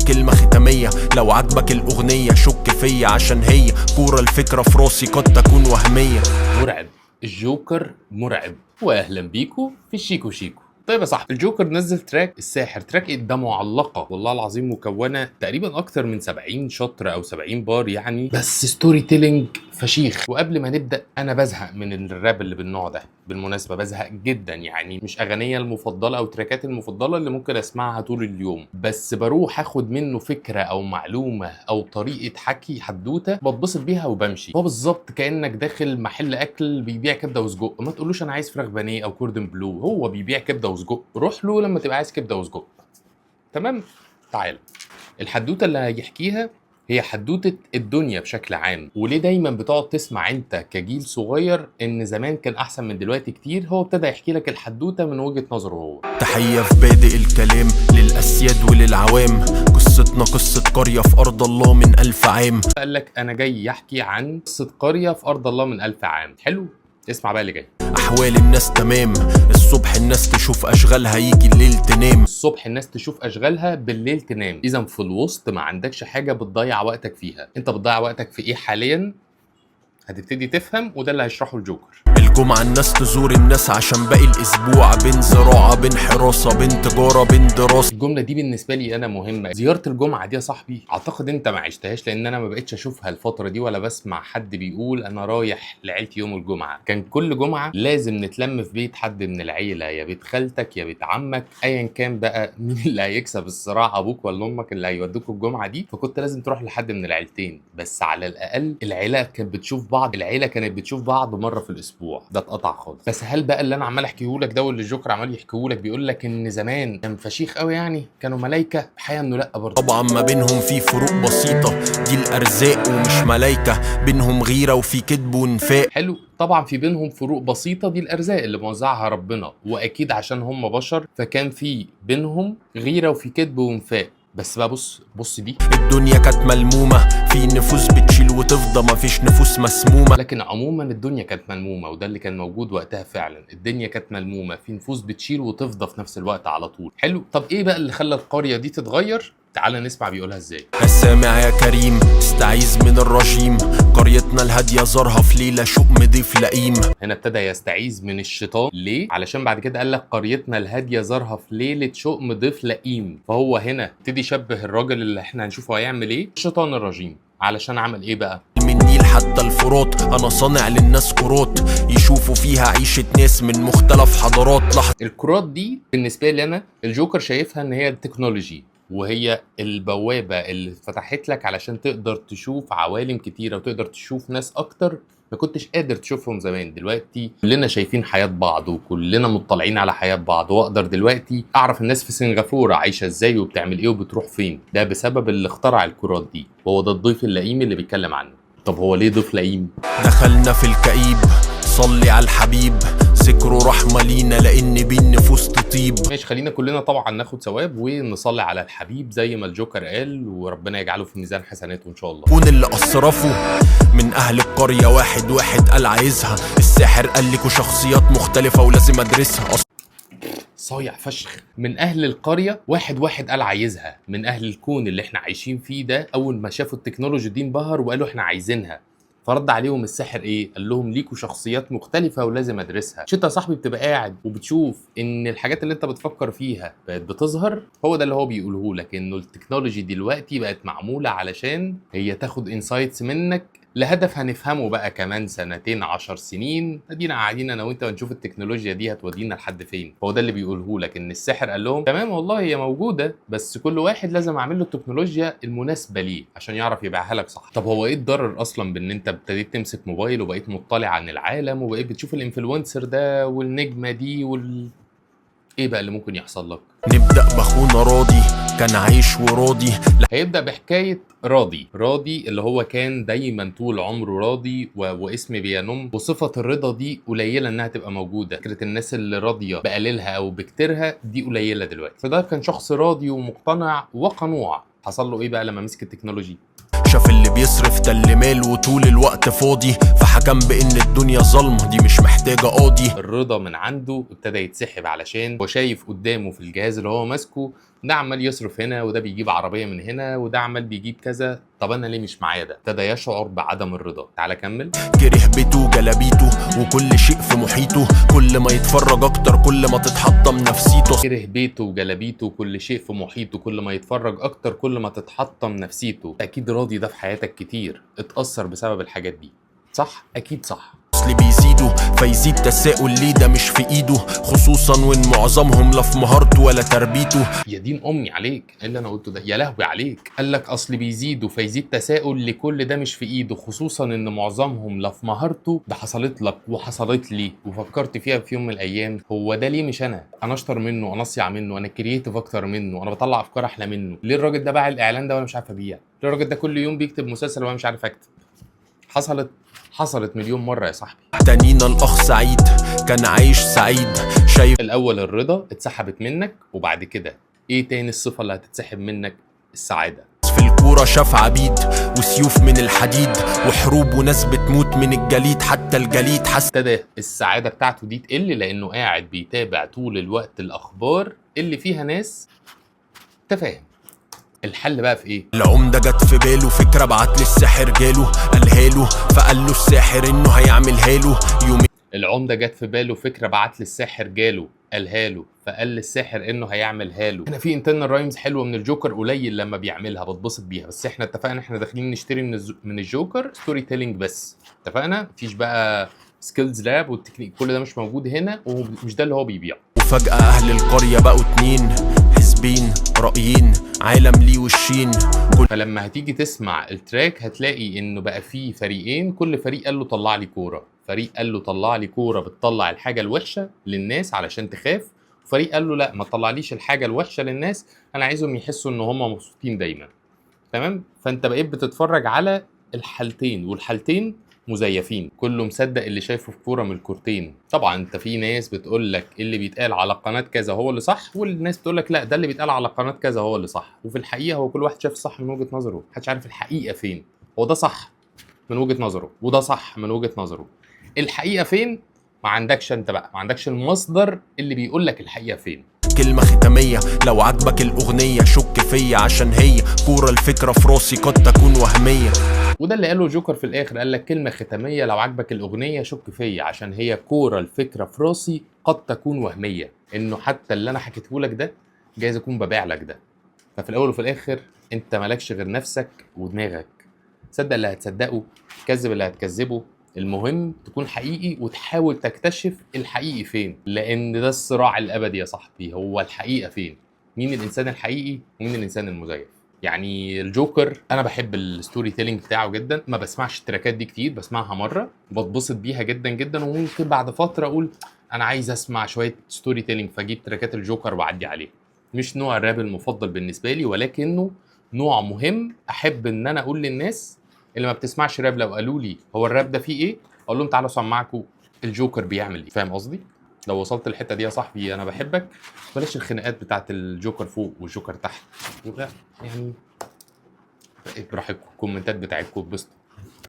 كلمة ختامية، لو عجبك الأغنية شك فيا عشان هي كورة الفكرة في راسي قد تكون وهمية. مرعب، الجوكر مرعب. واهلا بيكو في الشيكو شيكو. طيب يا صاحبي، الجوكر نزل تراك الساحر، تراك ده معلقه والله العظيم مكونه تقريبا اكتر من 70 شطر او 70 بار يعني، بس ستوري تيلينج فشيخ. وقبل ما نبدا، انا بزهق من الراب اللي بالنوع ده، بالمناسبه بزهق جدا يعني. مش اغنيه المفضله او تراكاتي المفضله اللي ممكن اسمعها طول اليوم، بس بروح اخد منه فكره او معلومه او طريقه حكي حدوته بتبسط بيها وبمشي. هو بالظبط كانك داخل محل اكل بيبيع كبده وسجق، ما تقولوش انا عايز فراخ بانيه او كوردن بلو، هو بيبيع كبده وسجق، روح له لما تبقى عايز كبده وسجق. تمام. تعال، الحدوته اللي هيحكيها هي حدوتة الدنيا بشكل عام، وليه دايما بتقعد تسمع انت كجيل صغير ان زمان كان احسن من دلوقتي كتير. هو ابتدى يحكي لك الحدوتة من وجهة نظره هو. تحية في بادئ الكلام للأسياد وللعوام، قصتنا قصة قرية في أرض الله من 1000 عام. قال لك انا جاي يحكي عن قصة قرية في ارض الله من 1000 عام. حلو، اسمع بقى اللي جاي. أحوال الناس تمام، الصبح الناس تشوف أشغالها، يجي الليل تنام. الصبح الناس تشوف اشغالها، بالليل تنام. اذا في الوسط ما عندكش حاجة بتضيع وقتك فيها. انت بتضيع وقتك في ايه حاليا؟ هتبتدي تفهم، وده اللي هيشرحه الجوكر. الجمعة الناس تزور الناس عشان باقي الأسبوع، بين زراعة بين حراسة بين تجارة بين دراسة. الجملة دي بالنسبة لي أنا مهمة. زيارة الجمعة دي يا صاحبي أعتقد أنت ما عشتهاش، لأن أنا ما بقتش أشوفها الفترة دي ولا بسمع حد بيقول أنا رايح لعيلتي يوم الجمعة. كان كل جمعة لازم نتلم في بيت حد من العيلة، يا بيت خالتك يا بيت عمك، أيا كان بقى مين اللي هيكسب الصراع، أبوك ولا أمك اللي هيودوكوا الجمعة دي. فكنت لازم تروح لحد من العيلتين، بس على الأقل العيلة كانت بتشوف بعض، العيلة كانت بتشوف بعض مرة في الأسبوع. ده اتقطع خالص. بس هل بقى اللي أنا عمال أحكيهولك ده واللي الجوكر عمال يحكيهولك بيقول لك إن زمان كان فشيخ قوي يعني كانوا ملايكه؟ الحقيقه انه لا برضه. طبعا ما بينهم في فروق بسيطة، دي الأرزاق ومش ملايكة، بينهم غيرة وفي كذب ونفاق. حلو، طبعا في بينهم فروق بسيطه، دي الارزاق اللي موزعها ربنا، واكيد عشان هم بشر فكان في بينهم غيره وفي كذب ونفاق. بس بقى بص دي الدنيا كانت ملمومة، في نفوس بتشيل وتفضى، مفيش نفوس مسمومة. لكن عموما الدنيا كانت ملمومه، وده اللي كان موجود وقتها فعلا. الدنيا كانت ملمومه، في نفوس بتشيل وتفضى في نفس الوقت على طول. حلو، طب ايه بقى اللي خلى القريه دي تتغير؟ تعال نسمع بيقولها ازاي. السامع يا كريم استعيذ من الرجيم، قريتنا الهادية زارها في ليلة شؤم ضيف لئيم. هنا ابتدى يستعيذ من الشيطان. ليه؟ علشان بعد كده قال لك قريتنا الهاديه زارها في ليله شؤم ضيف لئيم. فهو هنا ابتدي يشبه الراجل اللي احنا هنشوفه هيعمل ايه الشيطان الرجيم. علشان عمل ايه بقى؟ من النيل حتى الفرات انا صانع للناس كرات، يشوفوا فيها عيشة ناس من مختلف حضارات. الكرات دي بالنسبه لي انا الجوكر شايفها ان هي التكنولوجي، وهي البوابه اللي فتحت لك علشان تقدر تشوف عوالم كتيره وتقدر تشوف ناس اكتر ما كنتش قادر تشوفهم زمان. دلوقتي كلنا شايفين حياة بعض وكلنا مطلعين على حياة بعض، واقدر دلوقتي اعرف الناس في سنغافورة عايشة ازاي وبتعمل ايه وبتروح فين. ده بسبب اللي اخترع الكرات دي، وهو ده الضيف اللئيم اللي بيتكلم عنه. طب هو ليه ضيف لئيم؟ دخلنا في الكئيب صلي على الحبيب، ذكره رحمة لينا لان بين نفوس تطيب. ماشي، خلينا كلنا طبعا ناخد ثواب ونصلي على الحبيب زي ما الجوكر قال، وربنا يجعله في ميزان حسناته ان شاء الله. كون اللي أصرفه من أهل القرية واحد واحد قال عايزها، الساحر قال لكوا شخصيات مختلفة ولازم أدرسها. صايع فشخ. من اهل القريه واحد واحد قال عايزها، من اهل الكون اللي احنا عايشين فيه ده اول ما شافوا التكنولوجي دي انبهر وقالوا احنا عايزينها. فرد عليهم الساحر ايه؟ قال لهم ليكوا شخصيات مختلفه ولازم ادرسها. مش انت يا صاحبي بتبقى قاعد وبتشوف ان الحاجات اللي انت بتفكر فيها بقت بتظهر؟ هو ده اللي هو بيقوله لك، انه التكنولوجي دلوقتي بقت معموله علشان هي تاخد انسايتس منك لهدف هنفهمه بقى كمان سنتين 10 سنين. ادينا قاعدين انا وانت ونشوف التكنولوجيا دي هتودينا لحد فين. هو ده اللي بيقوله لك، ان الساحر قال لهم تمام والله هي موجوده، بس كل واحد لازم اعمل له التكنولوجيا المناسبه ليه عشان يعرف يبيعها لك صح. طب هو ايه الضرر اصلا بان انت ابتديت تمسك موبايل وبقيت مطلع عن العالم وبقيت بتشوف الانفلونسر ده والنجمه دي ايه بقى اللي ممكن يحصل لك؟ نبدأ بأخونا راضي كان عايش وراضي. هيبدأ بحكاية راضي اللي هو كان دايما طول عمره راضي واسم بينم، وصفة الرضا دي قليلة انها تبقى موجودة. فكرة الناس اللي راضية بقليلها او بكتيرها دي قليلة دلوقتي. فده كان شخص راضي ومقتنع وقنوع. حصل له ايه بقى لما مسك التكنولوجي؟ شاف اللي بيصرف ده اللي ماله وطول الوقت فاضي، فحكم بان الدنيا ظلمه دي مش محتاجه قاضي. الرضا من عنده ابتدى يتسحب علشان هو شايف قدامه في الجهاز اللي هو ماسكه ده عمال يصرف هنا، وده بيجيب عربيه من هنا، وده عمال بيجيب كذا، طب انا ليه مش معايا ده؟ ابتدى يشعر بعدم الرضا. تعالى كمل. كره بيته جلابيته وكل شيء في محيطه، كل ما يتفرج اكتر كل ما تتحطم نفسيته. كره بيته وجلابيته وكل شيء في محيطه، كل ما يتفرج اكتر كل ما تتحطم نفسيته. اكيد راضي ده في حياتك كتير اتأثر بسبب الحاجات دي، صح؟ اكيد صح. اصل بيزيدوا فيزيد تساؤل ليه ده مش في ايده، خصوصا وان معظمهم لا في مهارته ولا تربيته. يا دين امي عليك ايه اللي انا قلته ده، يا لهوي عليك. قال لك اصل بيزيدوا فيزيد تساؤل لكل ده مش في ايده، خصوصا ان معظمهم لا في مهارته. ده حصلت لك وحصلت لي وفكرت فيها في يوم من الايام، هو ده ليه مش انا اشطر منه، انا اصيع منه، انا كرييتيف اكتر منه، انا بطلع افكار احلى منه، ليه الراجل ده باع الاعلان ده وانا مش عارف ابيع، ليه الراجل ده كل يوم بيكتب مسلسل وانا مش عارف اكتب. حصلت مليون مرة يا صاحبي. تانينا الأخ سعيد كان عايش سعيد، شايف الأول الرضا اتسحبت منك، وبعد كده إيه تاني الصفة اللي هتتسحب منك؟ السعادة. في الكورة شاف عبيد وسيوف من الحديد وحروب وناس بتموت من الجليد، حتى الجليد حس. ابتدى السعادة بتاعته دي تقل لأنه قاعد بيتابع طول الوقت الأخبار اللي فيها ناس تفاهم. الحل بقى في ايه؟ العمدة جت في باله فكرة بعت للساحر جاله، قالها له فقال له الساحر انه هيعملها له يومين. العمدة جت في باله فكرة بعت للساحر جاله، قالها له فقال للساحر انه هيعملها له. هنا في انترنال رايمز حلوه من الجوكر، قليل لما بيعملها بتبسط بيها، بس احنا اتفقنا احنا داخلين نشتري من الجوكر ستوري تيلينج بس، اتفقنا؟ مفيش بقى سكيلز لاب والتكنيك، كل ده مش موجود هنا ومش ده اللي هو بيبيعه. وفجأة اهل القرية بقوا اتنين، حزبين رأيين عالم ليه وشين. فلما هتيجي تسمع التراك هتلاقي انه بقى فيه فريقين، كل فريق قال له طلع لي كورة، فريق قال له طلع لي كورة بتطلع الحاجة الوحشة للناس علشان تخاف، وفريق قال له لا ما تطلعليش الحاجة الوحشة للناس، انا عايزهم يحسوا ان هم مبسوطين دايما. تمام؟ فانت بقيت بتتفرج على الحالتين، والحالتين مزيفين، كله مصدق اللي شايفه في كوره من الكورتين. طبعا انت في ناس بتقول لك اللي بيتقال على قناه كذا هو اللي صح، والناس بتقول لك لا ده اللي بيتقال على قناه كذا هو اللي صح، وفي الحقيقه هو كل واحد شايف الصح من وجهه نظره، محدش عارف الحقيقه فين. هو ده صح من وجهه نظره وده صح من وجهه نظره، الحقيقه فين ما عندكش انت بقى، ما عندكش المصدر اللي بيقول لك الحقيقه فين. كلمة ختامية لو عجبك الأغنية شك فيا عشان هي كورة الفكرة في راسي قد تكون وهمية. وده اللي قاله جوكر في الاخر، قال لك كلمه ختاميه لو عجبك الاغنيه شك فيا عشان هي كوره الفكره في راسي قد تكون وهميه، انه حتى اللي انا حكيته لك ده جايز اكون ببيع لك ده. ففي الاول وفي الاخر انت مالكش غير نفسك ودماغك، صدق اللي هتصدقه كذب اللي هتكذبه، المهم تكون حقيقي وتحاول تكتشف الحقيقي فين، لان ده الصراع الابدي يا صاحبي، هو الحقيقه فين، مين الانسان الحقيقي ومين الانسان المزيف. يعني الجوكر انا بحب الستوري تيلينج بتاعه جدا، ما بسمعش التراكات دي كتير، بسمعها مره بتبسط بيها جدا جدا، وممكن بعد فتره اقول انا عايز اسمع شويه ستوري تيلينج فاجيب تراكات الجوكر واعدي عليه. مش نوع الراب المفضل بالنسبه لي، ولكنه نوع مهم احب ان انا اقول للناس اللي ما بتسمعش راب، لو قالوا لي هو الراب ده فيه ايه اقول لهم تعالوا اسمعكم الجوكر بيعمل ايه. فاهم قصدي؟ لو وصلت الحته دي يا صاحبي انا بحبك، بلاش الخناقات بتاعت الجوكر فوق والجوكر تحت، يعني براحتكم الكومنتات بتاعتكم اتبسطوا.